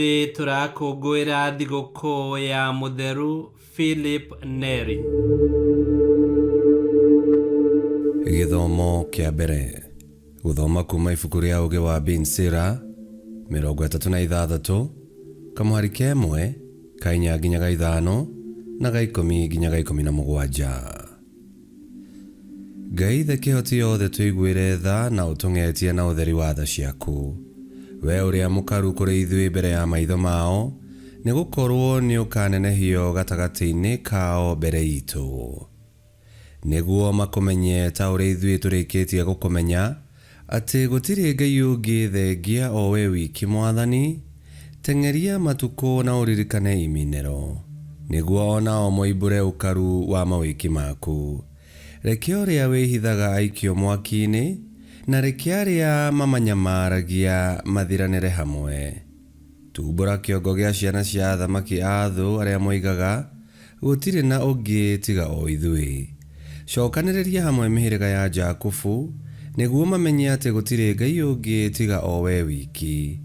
Umuthi turakũngũĩra thigũkũ ya Mũtheru Philip Neri. Gĩthomo kĩa mbere. Gũthoma kuma ibuku rĩa ũgĩ wa Bin Sira 36 kamũhari ka 1 ka 4 nginya ga 5 na ga 10 nginya ga 17. Ngai Ithe kĩhoti yothe tũiguĩre tha na ũtũng'etie na ũtheri wa tha ciaku. We ũrĩa mũkaru kũrĩ ithuĩ mbere ya maitho mao, nĩ gũkorwo nĩ ũkanenehio gatagatĩ-inĩ kao mbere itũ. Nĩguo makũmenye ta ũrĩa ithuĩ tũrĩkĩtie gũkũmenya, atĩ gũtirĩ Ngai ũngĩ thengia o we wiki Mwathani, teng'eria matukũ na ũririkane iminero, nĩguo onao moimbũre ũkaru wa mawĩki maku. Reke ũrĩa wĩhithaga aikio mwaki-inĩ, na reke arĩa mamanyamaragia mathiranĩre hamwe. Tumbũra kĩongo gĩa ciana cia athamaki a thũ arĩa moigaga, gũtirĩ na ũngĩ tiga o ithuĩ. Cokanĩrĩria hamwe mĩhĩrĩga ya Jakubu, nĩguo mamenye atĩ gũtirĩ Ngai ũngĩ tiga o we wiki,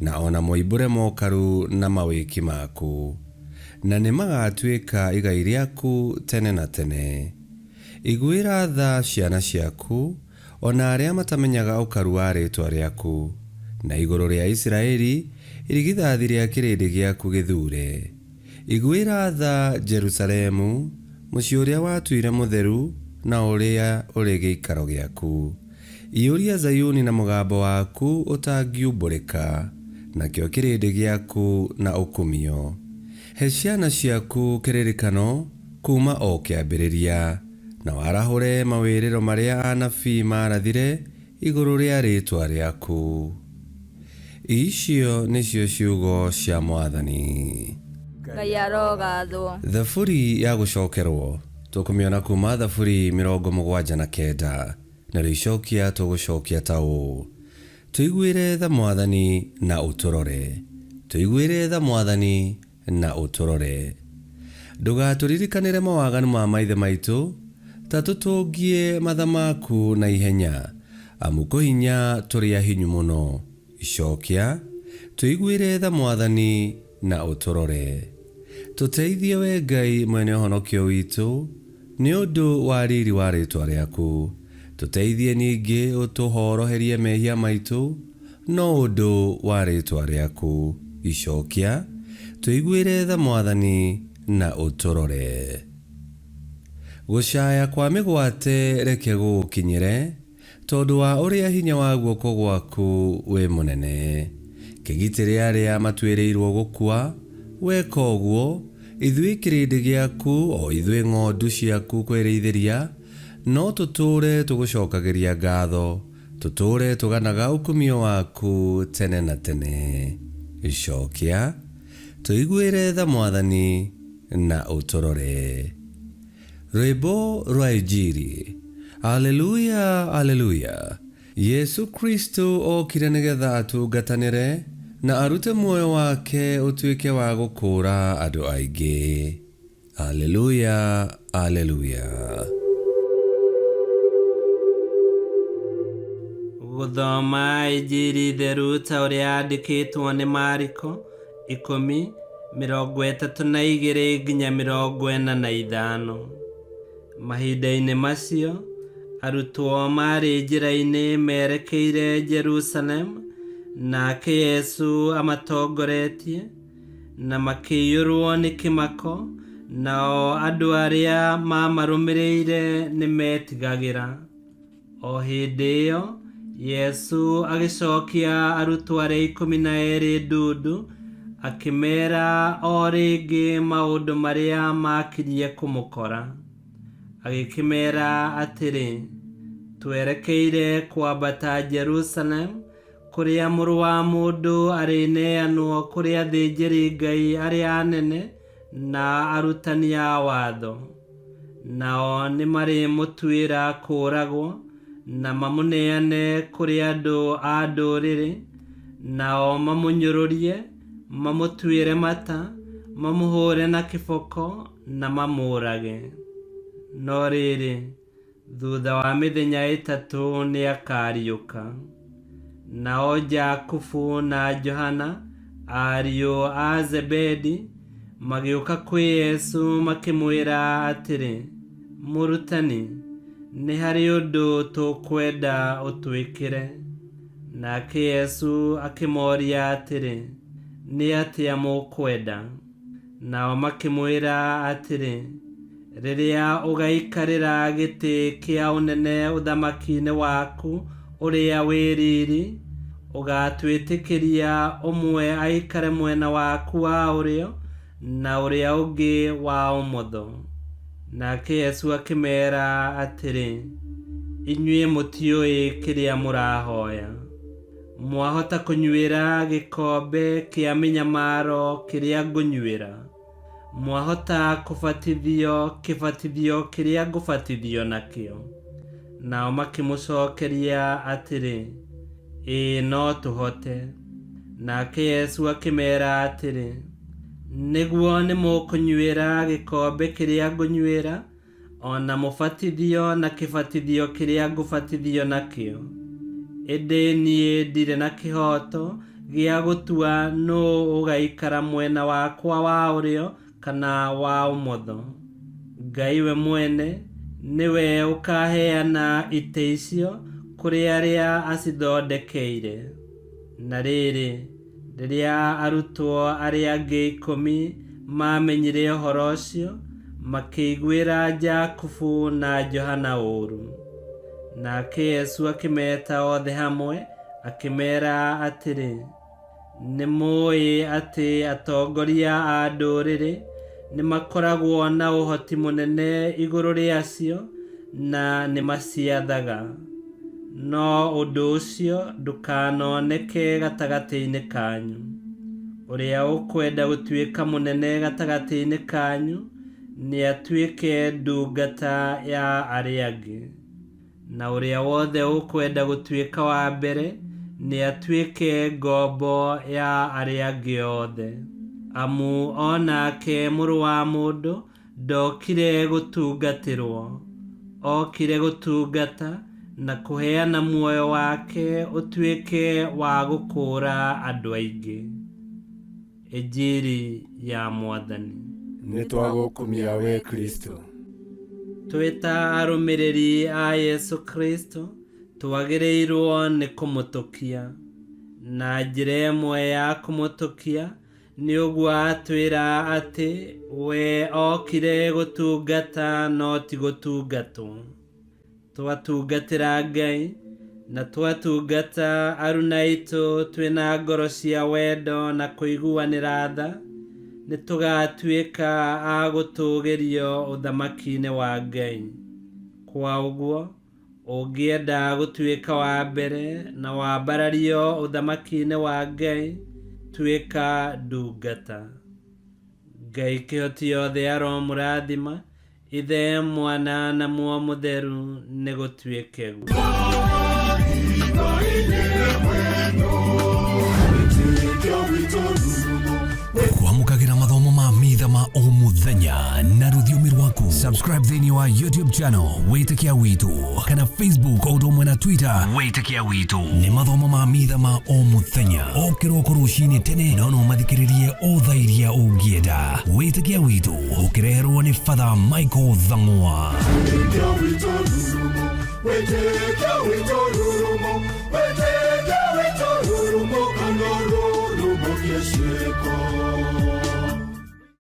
na ona moimbũre mokaru na mawĩki maku, na nĩ magatuĩka igai rĩaku tene na tene. Iguĩra tha ciana ciaku, ona arĩa matamenyaga ũkaru wa rĩĩtwa rĩaku, na igũrũ rĩa Isiraeli, irigithathi rĩa kĩrĩndĩ gĩaku gĩthure. Iguĩra tha Jerusalemu, mũciĩ ũrĩa watuire mũtheru na ũrĩa ũrĩ gĩikaro gĩaku. Iyũria Zayuni na mũgambo waku ũtangiumbũrĩka, nakĩo kĩrĩndĩ gĩaku na ũkumio. He ciana ciaku kĩririkano kuma o kĩambĩrĩria, na warahũre mawĩrĩro marĩa anabii marathire igũrũ rĩa rĩĩtwa rĩaku. Icio nĩcio ciugo cia Mwathani. Ngai arogathwo. Thaburi ya gũcokerwo tũkũmĩona kuma Thaburi 79, na rĩcokia tũgũcokia ta ũũ: Tũiguĩre tha Mwathani na ũtũrore, tũiguĩre tha Mwathani na ũtũrore. Ndũgatũririkanĩre mawaganu ma maithe maitũ, ta tũtũngie matha maku na ihenya, amu kũhinya tũrĩ ahinyu mũno. Icokia, tũiguĩre tha Mwathani na ũtũrore. Tũteithie we Ngai mwene ũhonokio witũ, nĩ ũndũ wa riri wa rĩĩtwa rĩaku. Tũteithie ningĩ ũtũhoroherie mehia maitũ, no ũndũ wa rĩĩtwa rĩaku. Icokia, tũiguĩre tha Mwathani na ũtũrore. Gũcaya kwa mĩgwate reke gũkinyĩre, tondũ wa ũrĩa hinya wa guoko gwaku wĩ mũnene. Kĩgitĩre arĩa matuĩrĩirwo gũkua, weka ũguo, ithuĩ kĩrĩndĩ gĩaku, o ithuĩ ng'ondu ciaku kwĩrĩithĩria, no tũtũũre tũgũcokagĩria ngatho, tũtũũre tũganaga ũkumio waku tene na tene. Icokia, tũiguĩre tha Mwathani na ũtũrore. Rwĩmbo rwa Injili. Aleluya, aleluya. Yesu Kristo okire nĩgetha atungatanĩre, na arute muoyo wake ũtuĩke wa gũkũũra andũ aingĩ. Aleluya, aleluya. Gũthoma Injili theru ta ũrĩa yandĩkĩtwo nĩ Mariko 10:32 nginya 45. Mahinda-inĩ macio, arutwo marĩ njĩra-inĩ merekeire Jerusalemu, nake Yesu amatongoretie, na makĩiyũrwo nĩ kĩmako, nao andũ arĩa mamarũmĩrĩire nĩ metigagĩra. O hĩndĩ ĩyo, Yesu agĩcokia arutwo arĩa 12 ndundu, akĩmeera o rĩngĩ maũndũ marĩa makirie kũmũkora. Agĩkĩmeera atĩrĩ, twerekeire kwambata Jerusalemu, kũrĩa Mũrũ wa Mũndũ arĩneanwo kũrĩ athĩnjĩri-Ngai arĩa anene na arutani a watho. Nao nĩ marĩmũtuĩra kũũragwo, na mamũneane kũrĩ andũ a ndũrĩrĩ, nao mamũnyũrũrie, mamũtuĩre mata, mamũhũre na kĩboko, na mamũũrage. No rĩrĩ, thutha wa mĩthenya 3 nĩ akariũka. Nao Jakubu na Johana Ariũ a Zebedi magĩũka kwĩ Yesu makĩmwĩra atĩrĩ, Mũrutani, nĩ harĩ ũndũ tũkwenda ũtwĩkĩre. Nake Yesu akĩmoria atĩrĩ, nĩ atĩa mũkwenda? Nao makĩmwĩra atĩrĩ, rĩrĩa ũgaikarĩra gĩtĩ kĩa ũnene ũthamaki-inĩ waku ũrĩa wĩ riri, ũgatwĩtĩkĩria ũmwe aikare mwena waku wa ũrĩo na ũrĩa ũngĩ wa ũmotho. Nake Yesu akĩmeera atĩrĩ, inyuĩ mũtiũĩ kĩrĩa mũrahoya. Mwahota kũnyuĩra gĩkombe kĩa mĩnyamaro kĩrĩa ngũnyuĩra? Mwahota kũbatithio kĩbatithio kĩrĩa ngũbatithio nakĩo? Nao makĩmũcokeria atĩrĩ, ĩĩ no tũhote. Nake Yesu akĩmeera atĩrĩ, nĩguo nĩ mũkũnyuĩra gĩkombe kĩrĩa ngũnyuĩra, ona mũbatithio na kĩbatithio kĩrĩa ngũbatithio nakĩo? Ĩndĩ niĩ ndirĩ na kĩhoto gĩa gũtua nũũ ũgaikara mwena wakwa wa ũrĩo kana wa ũmotho. Ngai we mwene nĩwe ũkaheana itĩ icio kũrĩ arĩa acithondekeire. Na rĩrĩ, rĩrĩa arutwo arĩa angĩ 10 mamenyire ũhoro ũcio, makĩiguĩra Jakubu na Johana ũũru. Nake Yesu akĩmeta othe hamwe, akĩmeera atĩrĩ, nĩ mũĩ atĩ atongoria a ndũrĩrĩ nĩ makoragwo na ũhoti mũnene igũrũ rĩacio na nĩ maciathaga. No ũndũ ũcio ndũkanoneke gatagatĩ-inĩ kanyu. Ũrĩa ũkwenda gũtuĩka mũnene gatagatĩ-inĩ kanyu nĩ atuĩke ndungata ya arĩa angĩ. Na ũrĩa wothe ũkwenda gũtuĩka wa mbere nĩ atuĩke ngombo ya arĩa angĩ othe. Amu onake Mũrũ wa Mũndũ ndokire gũtungatĩrwo, okire gũtungata na kũheana muoyo wake ũtuĩke wa gũkũũra andũ aingĩ. Injili ya Mwathani. Nĩtwagũkumia we Kristo. Twĩta arũmĩrĩri a Yesu Kristo twagĩrĩirwo nĩ kũmũtũkia. Na njĩra ĩmwe ya kũmũtũkia nĩ ũguo atwĩra atĩ we okire gũtungata no ti gũtungatwo. Twatungatĩra Ngai na twatungata aruna aitũ twĩna ngoro cia wendo na kũiguanĩra tha, nĩ tũgatuĩka a gũtũũgĩrio ũthamaki-inĩ wa Ngai. Kwa ũguo, ũngĩenda gũtuĩka wa mbere na wambarario ũthamaki-inĩ wa Ngai, tuĩka ndungata. Ngai kĩhoti yothe aromũrathima, Ithe, Mwana na Muoyo Mũtheru nĩ gũtuĩke guo. Kwamũkagĩra mathomo ma mitha ma o mũthenya na rũthiomi rwaku. Subscribe thĩinĩ wa YouTube channel Wĩtĩkia Witũ, kana Facebook o ũndũ ũmwe na Twitter Wĩtĩkia Witũ. Nĩ mathomo ma mitha ma o mũthenya, o kĩroko rũcinĩ tene, no mathikĩrĩrie o thaa iria ũngĩenda. Wĩtĩkia Witũ ũkĩreherwo nĩ Father Michael Thang'wa. Wĩtĩkia Witũ rurumo, Wĩtĩkia Witũ rurumo, Wĩtĩkia Witũ rurumo, kana rurumo kĩciko.